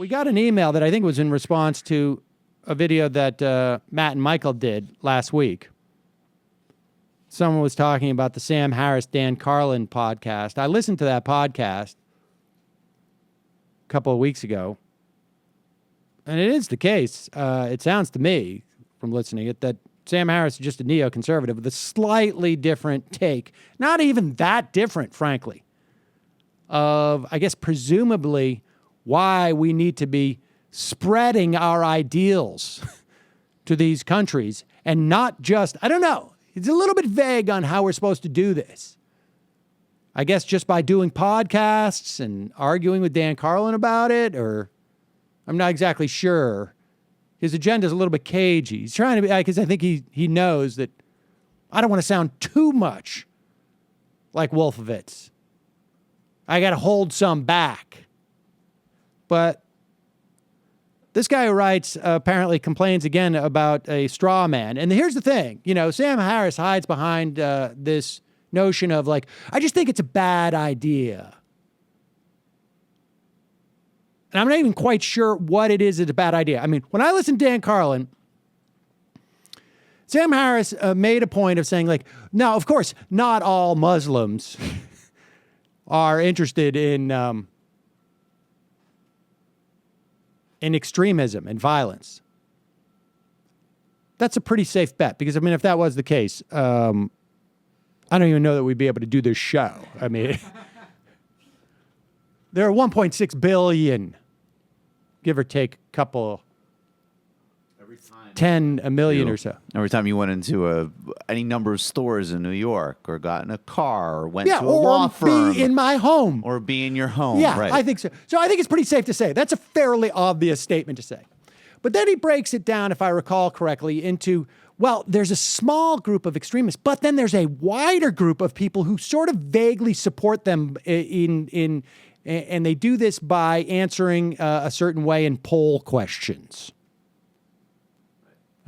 We got an email that I think was in response to a video that Matt and Michael did last week. Someone was talking about the Sam Harris, Dan Carlin podcast. I listened to that podcast a couple of weeks ago. And it is the case, it sounds to me from listening it, that Sam Harris is just a neoconservative with a slightly different take. Not even that different, frankly, of, I guess, presumably why we need to be spreading our ideals to these countries and not just, I don't know, it's a little bit vague on how we're supposed to do this. I guess just by doing podcasts and arguing with Dan Carlin about it, or I'm not exactly sure. His agenda is a little bit cagey. He's trying to be, because I think he knows that I don't want to sound too much like Wolfowitz. I got to hold some back. But this guy who writes apparently complains again about a straw man. And here's the thing. You know, Sam Harris hides behind this notion of like, I just think it's a bad idea. And I'm not even quite sure what it is that's a bad idea. I mean, when I listen to Dan Carlin, Sam Harris made a point of saying like, no, of course, not all Muslims are interested in extremism and violence. That's a pretty safe bet because, I mean, if that was the case, I don't even know that we'd be able to do this show. I mean, there are 1.6 billion, give or take a couple, 10 a million or so. Every time you went into any number of stores in New York or got in a car or went to a law firm. Or be in my home. Or be in your home. Yeah, right. I think so. So I think it's pretty safe to say. That's a fairly obvious statement to say. But then he breaks it down, if I recall correctly, into, well, there's a small group of extremists, but then there's a wider group of people who sort of vaguely support them and they do this by answering a certain way in poll questions.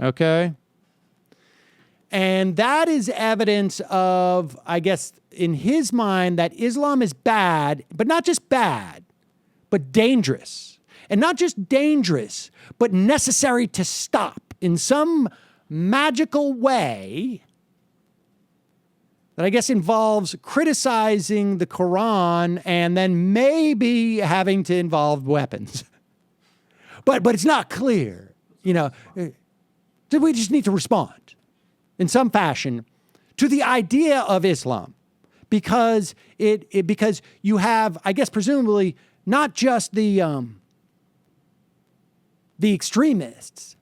Okay? And that is evidence of, I guess, in his mind, that Islam is bad, but not just bad, but dangerous. And not just dangerous, but necessary to stop in some magical way that I guess involves criticizing the Quran and then maybe having to involve weapons. But it's not clear, you know. We just need to respond in some fashion to the idea of Islam because because you have, I guess, presumably not just the extremists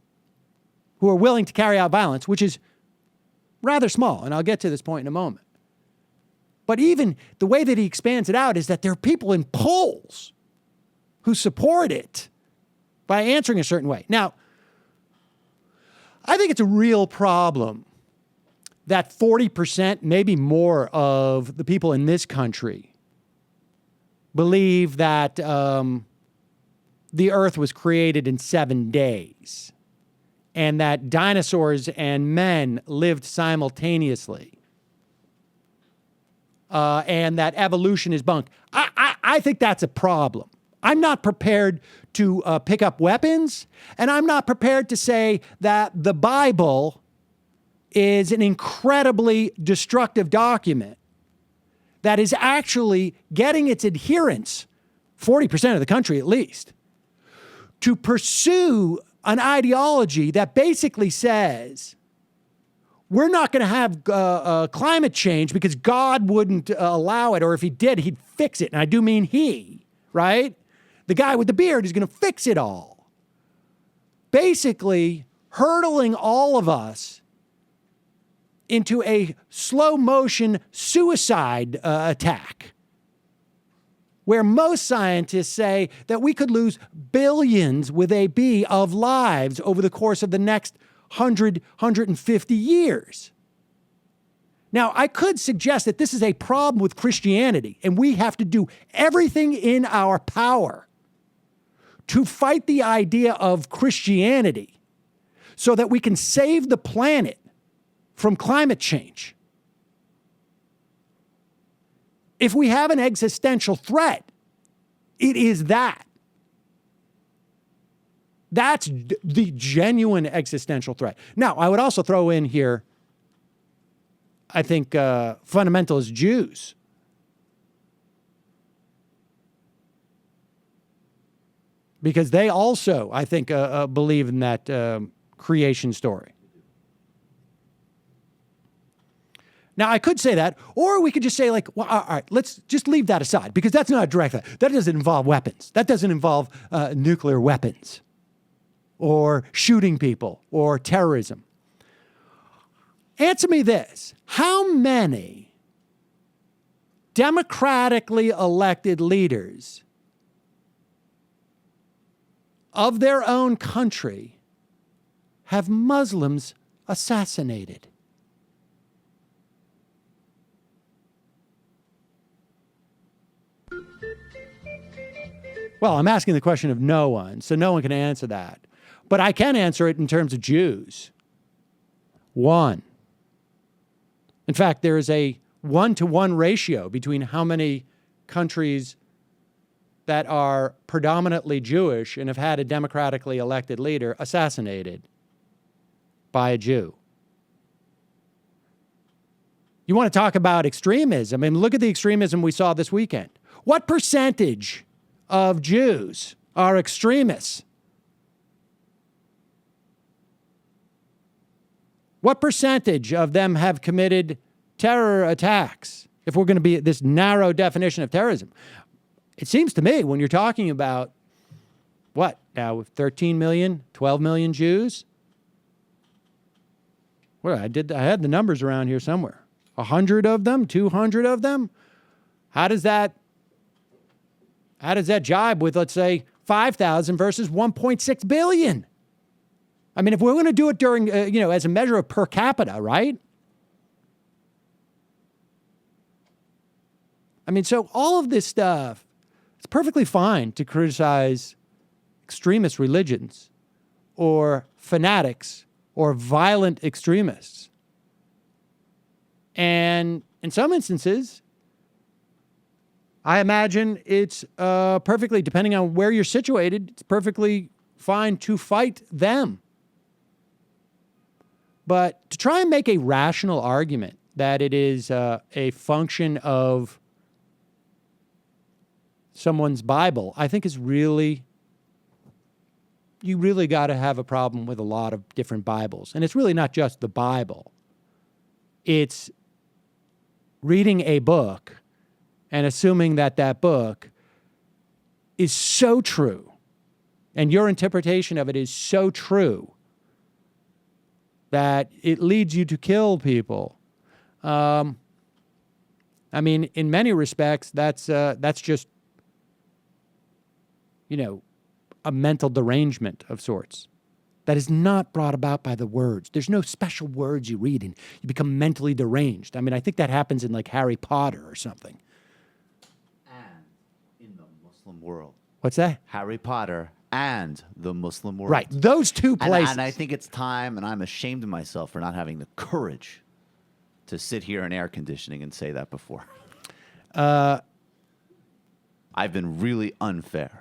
who are willing to carry out violence, which is rather small, and I'll get to this point in a moment. But even the way that he expands it out is that there are people in polls who support it by answering a certain way. Now, I think it's a real problem that 40%, maybe more, of the people in this country believe that the earth was created in 7 days and that dinosaurs and men lived simultaneously and that evolution is bunk. I think that's a problem. I'm not prepared to pick up weapons, and I'm not prepared to say that the Bible is an incredibly destructive document that is actually getting its adherents, 40% of the country at least, to pursue an ideology that basically says we're not going to have climate change because God wouldn't allow it, or if he did, he'd fix it. And I do mean he, right? The guy with the beard is going to fix it all. Basically, hurtling all of us into a slow motion suicide attack, where most scientists say that we could lose billions with a B of lives over the course of the next 150 years. Now, I could suggest that this is a problem with Christianity, and we have to do everything in our power to fight the idea of Christianity so that we can save the planet from climate change. If we have an existential threat, it is that. That's the genuine existential threat. Now, I would also throw in here, I think, fundamentalist Jews. Because they also, I think, believe in that creation story. Now, I could say that, or we could just say, like, well, all right, let's just leave that aside, because that's not a direct threat. That doesn't involve weapons. That doesn't involve nuclear weapons or shooting people or terrorism. Answer me this. How many democratically elected leaders of their own country have Muslims assassinated? Well, I'm asking the question of no one, so no one can answer that. But I can answer it in terms of Jews. One. In fact, there is a 1-to-1 ratio between how many countries that are predominantly Jewish and have had a democratically elected leader assassinated by a Jew. You want to talk about extremism? I mean, look at the extremism we saw this weekend. What percentage of Jews are extremists? What percentage of them have committed terror attacks, if we're going to be at this narrow definition of terrorism? It seems to me when you're talking about, what, now 13 million, 12 million Jews? Well, I had the numbers around here somewhere. 100 of them, 200 of them? How does that jibe with, let's say, 5,000 versus 1.6 billion? I mean, if we're going to do it during, as a measure of per capita, right? I mean, so all of this stuff, it's perfectly fine to criticize extremist religions or fanatics or violent extremists. And in some instances, I imagine it's perfectly, depending on where you're situated, it's perfectly fine to fight them. But to try and make a rational argument that it is a function of someone's Bible, I think is really, you really got to have a problem with a lot of different Bibles. And it's really not just the Bible. It's reading a book and assuming that that book is so true, and your interpretation of it is so true, that it leads you to kill people. I mean, in many respects, that's just, a mental derangement of sorts that is not brought about by the words. There's no special words you read and you become mentally deranged. I mean, I think that happens in like Harry Potter or something. And in the Muslim world. What's that? Harry Potter and the Muslim world. Right. Those two places. And I think it's time, and I'm ashamed of myself for not having the courage to sit here in air conditioning and say that before. I've been really unfair.